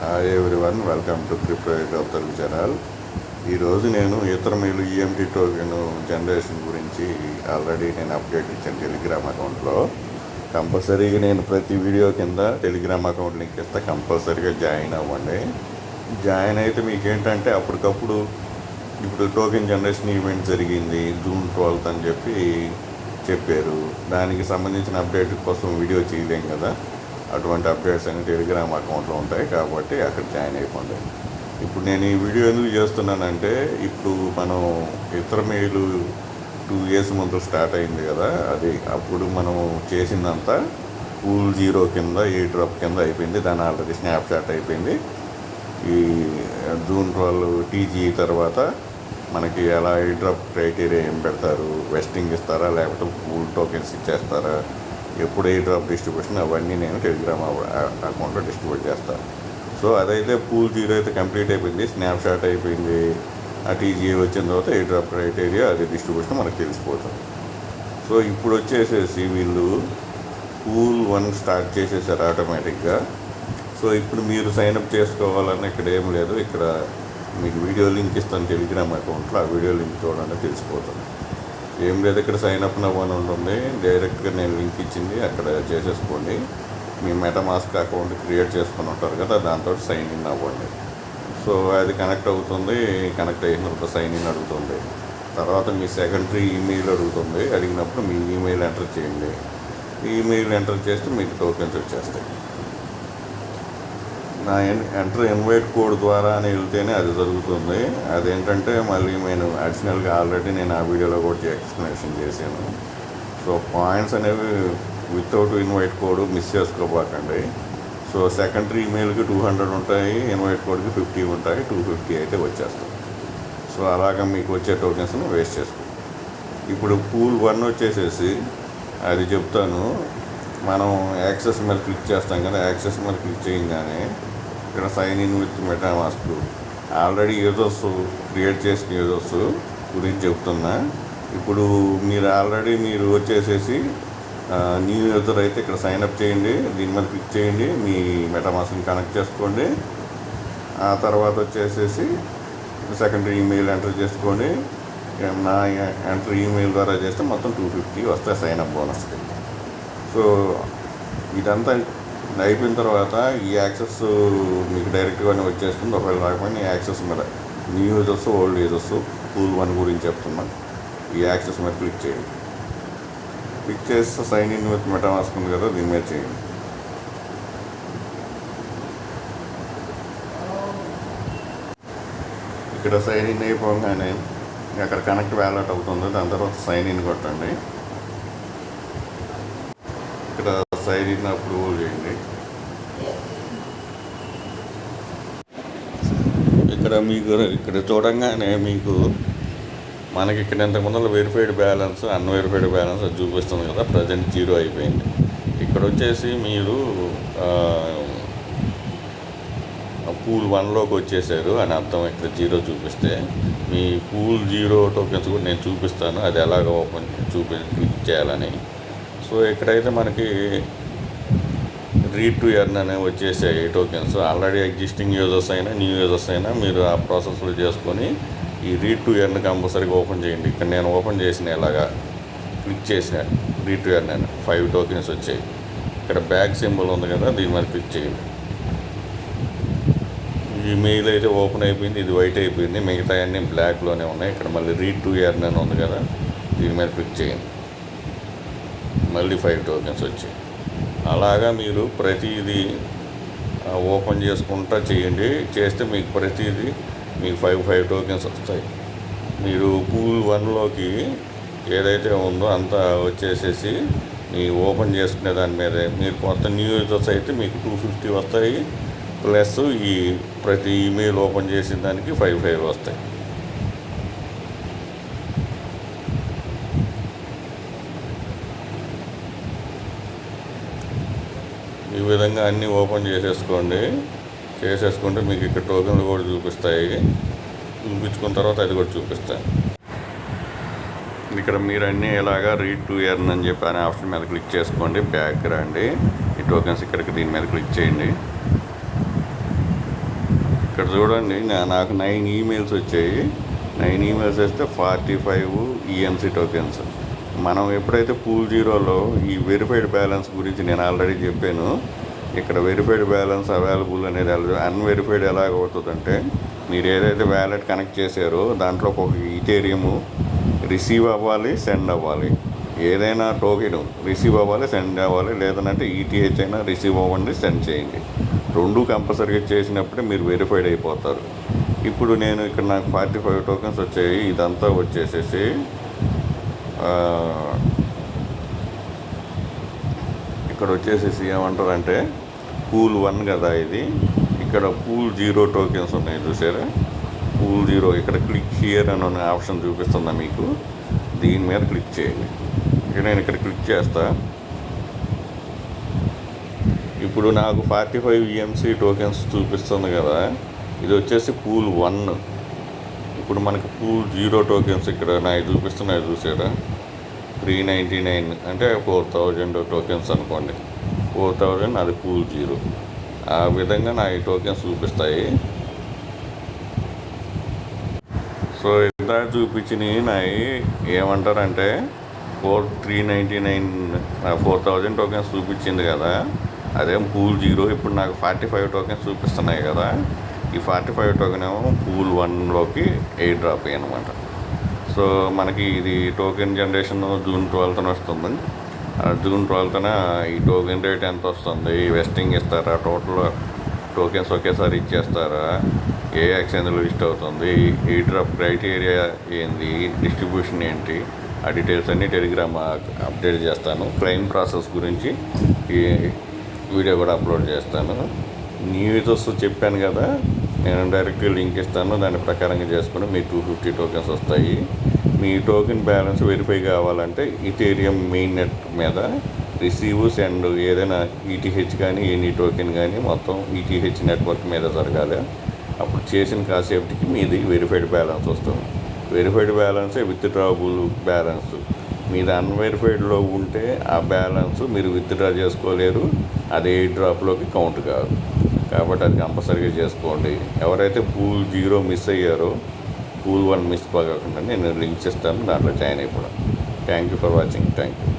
Hi everyone, welcome to crypto Telugu channel. ఈరోజు నేను ఇతర మేలు ఈఎంటీ టోకెన్ జనరేషన్ గురించి ఆల్రెడీ నేను అప్డేట్ ఇచ్చాను టెలిగ్రామ్ అకౌంట్లో. కంపల్సరీగా నేను ప్రతి వీడియో కింద టెలిగ్రామ్ అకౌంట్ లింక్ ఇస్తే కంపల్సరీగా జాయిన్ అవ్వండి. జాయిన్ అయితే మీకు ఏంటంటే అప్పటికప్పుడు ఇప్పుడు టోకెన్ జనరేషన్ ఈవెంట్ జరిగింది జూన్ 12th అని చెప్పారు. దానికి సంబంధించిన అప్డేట్ కోసం వీడియో చేయలేం కదా, అటువంటి అప్డేట్స్ అన్ని టెలిగ్రామ్ అకౌంట్లో ఉంటాయి కాబట్టి అక్కడ జాయిన్ అయిపోండి. ఇప్పుడు నేను ఈ వీడియో ఎందుకు చేస్తున్నానంటే, ఇప్పుడు మనం ఇతర మేలు 2 years ముందు స్టార్ట్ అయింది కదా, అది అప్పుడు మనం చేసిందంతా పూల్ 0 కింద ఏ డ్రాప్ కింద అయిపోయింది. దాని ఆల్రెడీ స్నాప్ షాట్ అయిపోయింది. ఈ జూన్ 12 టీజీ తర్వాత మనకి ఎలా ఏ డ్రాప్ క్రైటీరియా ఏం పెడతారు, వెస్టింగ్ ఇస్తారా లేకపోతే పూల్ టోకెన్స్ ఇచ్చేస్తారా, ఎప్పుడు ఏ డ్రాప్ డిస్ట్రిబ్యూషన్ అవన్నీ నేను టెలిగ్రామ్ అకౌంట్లో డిస్ట్రిబ్యూట్ చేస్తాను. సో అదైతే పూల్ 0 అయితే కంప్లీట్ అయిపోయింది, స్నాప్ షాట్ అయిపోయింది. ఆ టీజీ వచ్చిన తర్వాత ఏ డ్రాప్ క్రైటీరియా అది డిస్ట్రిబ్యూషన్ మనకు తెలిసిపోతుంది. సో ఇప్పుడు వచ్చేసేసి వీళ్ళు పూల్ 1 స్టార్ట్ చేసేసారు ఆటోమేటిక్గా. సో ఇప్పుడు మీరు సైన్అప్ చేసుకోవాలని ఇక్కడ ఏం లేదు, ఇక్కడ మీకు వీడియో లింక్ ఇస్తాను టెలిగ్రామ్ అకౌంట్లో. ఆ వీడియో లింక్ చూడండి తెలిసిపోతుంది. ఏం లేదు, ఇక్కడ సైన్అప్ నవ్ అని ఉంటుంది, డైరెక్ట్గా నేను లింక్ ఇచ్చింది అక్కడ చేసేసుకోండి. మీ మెటామాస్క్ అకౌంట్ క్రియేట్ చేసుకుని ఉంటారు కదా, దాంతో సైన్ ఇన్ అవ్వండి. సో అది కనెక్ట్ అవుతుంది. కనెక్ట్ అయిన తర్వాత సైన్ ఇన్ అడుగుతుంది. తర్వాత మీ సెకండరీ ఈమెయిల్ అడుగుతుంది. అడిగినప్పుడు మీ ఈమెయిల్ ఎంటర్ చేయండి. ఈమెయిల్ ఎంటర్ చేస్తే మీకు టోకెన్స్ వచ్చేస్తాయి. నా ఎంటర్ ఇన్వైట్ కోడ్ ద్వారా అని వెళ్తేనే అది జరుగుతుంది. అదేంటంటే మళ్ళీ నేను అడిషనల్గా ఆల్రెడీ నేను ఆ వీడియోలో కూడా ఎక్స్ప్లెనేషన్ చేశాను. సో పాయింట్స్ అనేవి వితౌట్ ఇన్వైట్ కోడ్ మిస్ చేసుకోబాకండి. సో సెకండరీ ఈమెయిల్కి 200 ఉంటాయి, ఇన్వైట్ కోడ్కి 50 ఉంటాయి. 250 అయితే వచ్చేస్తాయి. సో అలాగా మీకు వచ్చే టోకెన్స్ని వేస్ట్ చేసుకోండి. ఇప్పుడు పూల్ 1 వచ్చేసేసి అది చెప్తాను. మనం యాక్సెస్ మీద క్లిక్ చేస్తాం కదా, యాక్సెస్ మీద క్లిక్ చేయగానే ఇక్కడ sign in with MetaMask already users create చేసిన యూజర్స్ గురించి చెప్తున్నా. ఇప్పుడు మీరు వచ్చేసేసి న్యూ యూజర్ అయితే ఇక్కడ సైన్అప్ చేయండి. దీని మీద క్లిక్ చేయండి, మీ మెటామాస్క్ని కనెక్ట్ చేసుకోండి. ఆ తర్వాత వచ్చేసేసి సెకండరీ ఈమెయిల్ ఎంటర్ చేసుకోండి. నా ఎంటర్ ఈమెయిల్ ద్వారా చేస్తే మొత్తం 250 వస్తాయి సైన్అప్ బోనస్కి. సో ఇదంతా అయిపోయిన తర్వాత ఈ యాక్సెస్ మీకు డైరెక్ట్గానే వచ్చేస్తుంది. ఒకవేళ రాకపోయినా ఈ యాక్సెస్ మీద new users old users pool 1 గురించి చెప్తున్నాను. ఈ యాక్సెస్ మీద క్లిక్ చేయండి. క్లిక్ చేస్తే సైన్ ఇన్ విత్ మెటామాస్క్ ఉంది కదా, దీని మీద చేయండి. ఇక్కడ సైన్ ఇన్ అయిపోగానే అక్కడ కనెక్ట్ వ్యాలెట్ అవుతుంది. దాని తర్వాత సైన్ ఇన్ కొట్టండి. ఇక్కడ సైన్ ఇన్ అప్రూవల్ చేయండి. ఇక్కడ చూడంగానే మీకు మనకి ఇక్కడ ఇంతకుముందు వెరిఫైడ్ బ్యాలెన్స్ అన్వెరిఫైడ్ బ్యాలెన్స్ అది చూపిస్తుంది కదా, ప్రజెంట్ 0 అయిపోయింది. ఇక్కడ వచ్చేసి మీరు పూల్ 1లోకి వచ్చేసారు అని అర్థం. ఇక్కడ 0 చూపిస్తే మీ పూల్ 0 టోకెన్స్ కూడా నేను చూపిస్తాను, అది ఎలాగ ఓపెన్ క్లిక్ చేయాలని. సో ఇక్కడైతే మనకి రీడ్ టు ఎర్న్ అనేవి వచ్చేసాయి టోకెన్స్. ఆల్రెడీ ఎగ్జిస్టింగ్ యూజర్స్ అయినా న్యూ యూజర్స్ అయినా మీరు ఆ ప్రాసెస్లో చేసుకొని ఈ రీడ్ టు ఎర్న్ కంపల్సరీగా ఓపెన్ చేయండి. ఇక్కడ నేను ఓపెన్ చేసిన ఇలాగా క్లిక్ చేసిన రీడ్ టు ఎర్న్ అని 5 టోకెన్స్ వచ్చాయి. ఇక్కడ బ్యాక్ సింబల్ ఉంది కదా, దీని మీద క్లిక్ చేయండి. ఈ మెయిల్ అయితే ఓపెన్ అయిపోయింది, ఇది వైట్ అయిపోయింది, మిగతా అన్నీ బ్లాక్లోనే ఉన్నాయి. ఇక్కడ మళ్ళీ రీడ్ టు ఎర్న్ అని ఉంది కదా, దీని మీద క్లిక్ చేయండి. మళ్ళీ 5 టోకెన్స్ వచ్చాయి. అలాగా మీరు ప్రతిదీ ఓపెన్ చేసుకుంటా చేయండి. చేస్తే మీకు ప్రతిదీ మీకు 5 టోకెన్స్ వస్తాయి. మీరు పూల్ 1లోకి ఏదైతే ఉందో అంతా వచ్చేసేసి మీ ఓపెన్ చేసుకునే దాని మీదే. మీరు కొత్త న్యూ యూజర్స్ అయితే మీకు 250 వస్తాయి, ప్లస్ ఈ ప్రతి ఈమెయిల్ ఓపెన్ చేసిన దానికి 5 వస్తాయి. ఈ విధంగా అన్నీ ఓపెన్ చేసేసుకుంటే మీకు ఇక్కడ టోకెన్లు కూడా చూపిస్తాయి. చూపించుకున్న తర్వాత అది కూడా చూపిస్తాయి. ఇక్కడ మీరు అన్నీ ఇలాగా రీడ్ టు ఎర్న్ అని చెప్పి అనే ఆప్షన్ మీద క్లిక్ చేసుకోండి. బ్యాక్ రండి, ఈ టోకెన్స్ ఇక్కడికి దీని మీద క్లిక్ చేయండి. ఇక్కడ చూడండి, నాకు 9 ఈమెయిల్స్ వచ్చాయి. 9 ఈమెయిల్స్ వస్తే 45 ఈఎంసీ టోకెన్స్. మనం ఎప్పుడైతే పూల్ జీరోలో ఈ వెరిఫైడ్ బ్యాలెన్స్ గురించి నేను ఆల్రెడీ చెప్పాను. ఇక్కడ వెరిఫైడ్ బ్యాలెన్స్ అవైలబుల్ అనేది అన్వెరిఫైడ్ ఎలాగ అవుతుందంటే, మీరు ఏదైతే వ్యాలెట్ కనెక్ట్ చేశారో దాంట్లో ఒక ఈథేరియము రిసీవ్ అవ్వాలి, సెండ్ అవ్వాలి. ఏదైనా టోకెన్ రిసీవ్ అవ్వాలి, సెండ్ అవ్వాలి. లేదంటే ఈటీహెచ్ అయినా రిసీవ్ అవ్వండి, సెండ్ చేయండి. రెండు కంపల్సరీగా చేసినప్పుడే మీరు వెరిఫైడ్ అయిపోతారు. ఇప్పుడు నేను ఇక్కడ నాకు 45 టోకెన్స్ వచ్చాయి. ఇదంతా వచ్చేసేసి ఇక్కడ వచ్చేసేసి ఏమంటారంటే పూల్ 1 కదా ఇది. ఇక్కడ పూల్ 0 టోకెన్స్ ఉన్నాయి చూసారా. పూల్ 0 ఇక్కడ క్లిక్ హియర్ అని ఆప్షన్ చూపిస్తుందా మీకు? దీని మీద క్లిక్ చేయండి. నేను ఇక్కడ క్లిక్ చేస్తా. ఇప్పుడు నాకు 45 ఈఎంసీ టోకెన్స్ చూపిస్తుంది కదా. ఇది వచ్చేసి పూల్ 1. ఇప్పుడు మనకి పూల్ 0 టోకెన్స్ ఇక్కడ నాకు చూపిస్తున్నాయి చూసారా. 399 అంటే 4000 టోకెన్స్ అనుకోండి. 4000 అది పూల్ 0. ఆ విధంగా నా ఈ టోకెన్స్ చూపిస్తాయి. సో ఇంత చూపించినవి నాయి ఏమంటారంటే 399 4000 టోకెన్స్ చూపించింది కదా, అదేం పూల్ 0. ఇప్పుడు నాకు 45 టోకెన్స్ చూపిస్తున్నాయి కదా. ఈ 45 టోకెన్ ఏమో పూల్ 1లోకి ఎయిర్ డ్రాప్ అనమాట. సో మనకి ఇది టోకెన్ జనరేషన్ జూన్ 12న వస్తుంది. జూన్ 12న ఈ టోకెన్ రేట్ ఎంత వస్తుంది, వెస్టింగ్ ఇస్తారా, టోటల్ టోకెన్స్ ఒకేసారి ఇచ్చేస్తారా, ఏ ఎక్స్చేంజ్లో లిస్ట్ అవుతుంది, ఎయిర్ డ్రాప్ క్రైటీరియా ఏంది, డిస్ట్రిబ్యూషన్ ఏంటి, ఆ డీటెయిల్స్ అన్నీ టెలిగ్రామ్ అప్డేట్ చేస్తాను. క్లెయిమ్ ప్రాసెస్ గురించి ఈ వీడియో కూడా అప్లోడ్ చేస్తాను. న్యూస్ చెప్పాను కదా, నేను డైరెక్ట్గా లింక్ ఇస్తాను. దాని ప్రకారంగా చేసుకుని మీ 250 టోకెన్స్ వస్తాయి. మీ టోకెన్ బ్యాలెన్స్ వెరిఫై కావాలంటే ఈథేరియం మెయిన్ నెట్ మీద రిసీవ్, సెండ్ ఏదైనా ఈటీహెచ్ కానీ ఎనీ టోకెన్ కానీ మొత్తం ఈటీహెచ్ నెట్వర్క్ మీద జరగాలి. అప్పుడు చేసిన కాసేపటికి మీది వెరిఫైడ్ బ్యాలెన్స్ వస్తుంది. వెరిఫైడ్ బ్యాలెన్సే విత్డ్రాబుల్ బ్యాలెన్స్. మీది అన్వెరిఫైడ్లో ఉంటే ఆ బ్యాలెన్స్ మీరు విత్డ్రా చేసుకోలేరు, అది ఎయిర్ డ్రాప్లోకి కౌంట్ కాదు. కాబట్టి అది కంపల్సరీగా చేసుకోండి. ఎవరైతే పూల్ 0 మిస్ అయ్యారో పూల్ 1 మిస్ కాకుండా నేను లింక్స్ ఇస్తాను, దాంట్లో జాయిన్ అయిపోవడం. Thank you for watching. Thank you.